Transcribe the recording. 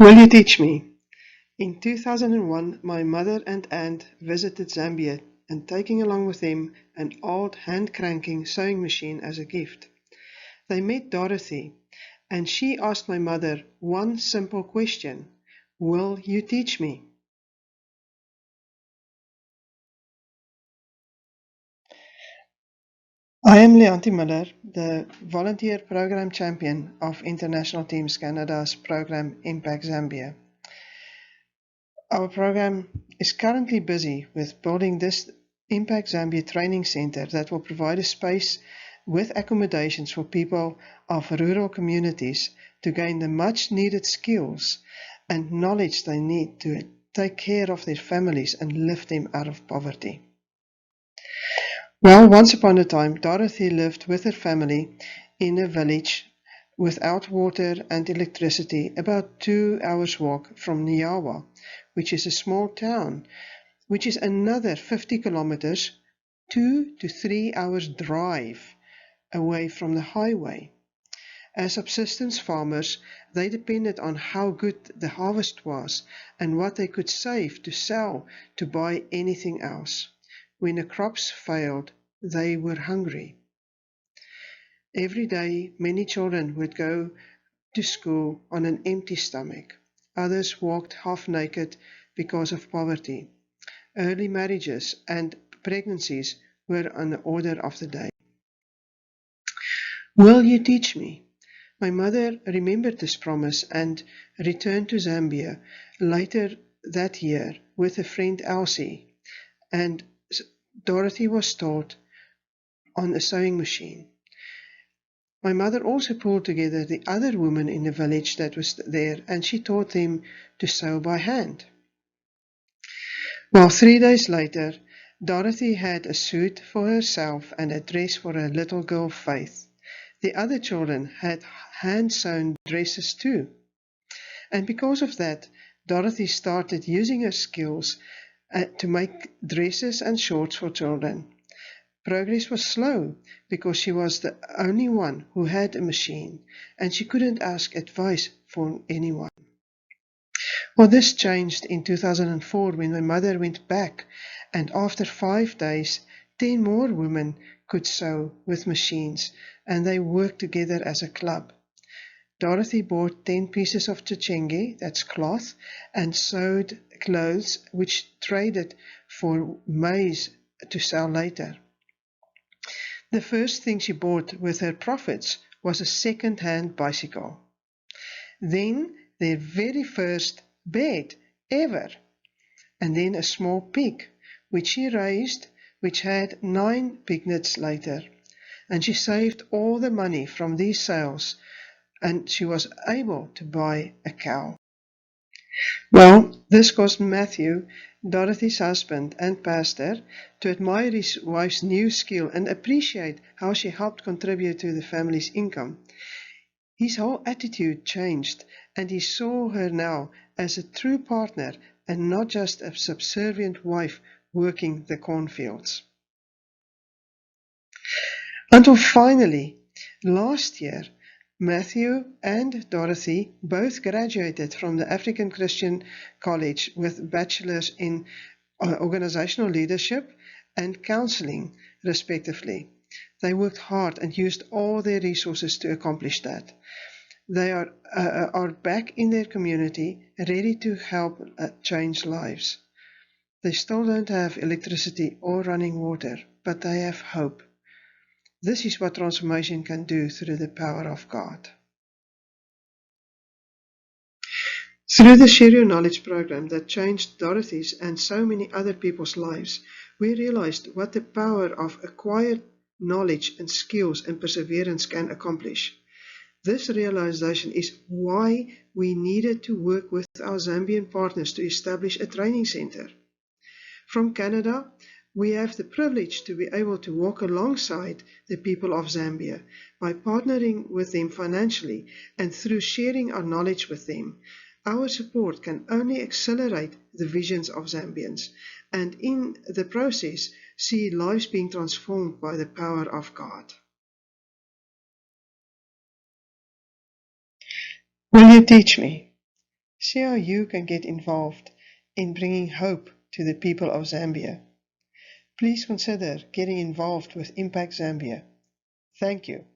Will you teach me? In 2001, my mother and aunt visited Zambia and taking along with them an old hand-cranking sewing machine as a gift. They met Dorothy, and she asked my mother one simple question: Will you teach me? I am Leanti Miller, the volunteer program champion of International Teams Canada's program Impact Zambia. Our program is currently busy with building this Impact Zambia training center that will provide a space with accommodations for people of rural communities to gain the much needed skills and knowledge they need to take care of their families and lift them out of poverty. Well, once upon a time, Dorothy lived with her family in a village without water and electricity, about 2 hours walk from Nyawa, which is a small town, which is another 50 kilometers, 2 to 3 hours drive away from the highway. As subsistence farmers, they depended on how good the harvest was and what they could save to sell to buy anything else. When the crops failed, they were hungry. Every day, many children would go to school on an empty stomach. Others walked half naked because of poverty. Early marriages and pregnancies were on the order of the day. Will you teach me? My mother remembered this promise and returned to Zambia later that year with a friend Elsie, and Dorothy was taught on a sewing machine. My mother also pulled together the other women in the village that was there, and she taught them to sew by hand. Well, 3 days later, Dorothy had a suit for herself and a dress for her little girl Faith. The other children had hand-sewn dresses too. And because of that, Dorothy started using her skills to make dresses and shorts for children. Progress was slow because she was the only one who had a machine, and she couldn't ask advice from anyone. Well, this changed in 2004 when my mother went back, and after 5 days, 10 more women could sew with machines, and they worked together as a club. Dorothy bought 10 pieces of chichenge, that's cloth, and sewed clothes which traded for maize to sell later. The first thing she bought with her profits was a second-hand bicycle. Then their very first bed ever, and then a small pig, which she raised, which had 9 piglets later. And she saved all the money from these sales, and she was able to buy a cow. Well, this caused Matthew, Dorothy's husband and pastor, to admire his wife's new skill and appreciate how she helped contribute to the family's income. His whole attitude changed, and he saw her now as a true partner and not just a subservient wife working the cornfields. Until finally, last year, Matthew and Dorothy both graduated from the African Christian College with bachelors in organizational leadership and counseling, respectively. They worked hard and used all their resources to accomplish that. They are back in their community, ready to help change lives. They still don't have electricity or running water, but they have hope. This is what transformation can do through the power of God. Through the Share Your Knowledge program that changed Dorothy's and so many other people's lives, we realized what the power of acquired knowledge and skills and perseverance can accomplish. This realization is why we needed to work with our Zambian partners to establish a training center. From Canada, we have the privilege to be able to walk alongside the people of Zambia by partnering with them financially and through sharing our knowledge with them. Our support can only accelerate the visions of Zambians and in the process see lives being transformed by the power of God. Will you teach me? See how you can get involved in bringing hope to the people of Zambia. Please consider getting involved with Impact Zambia. Thank you.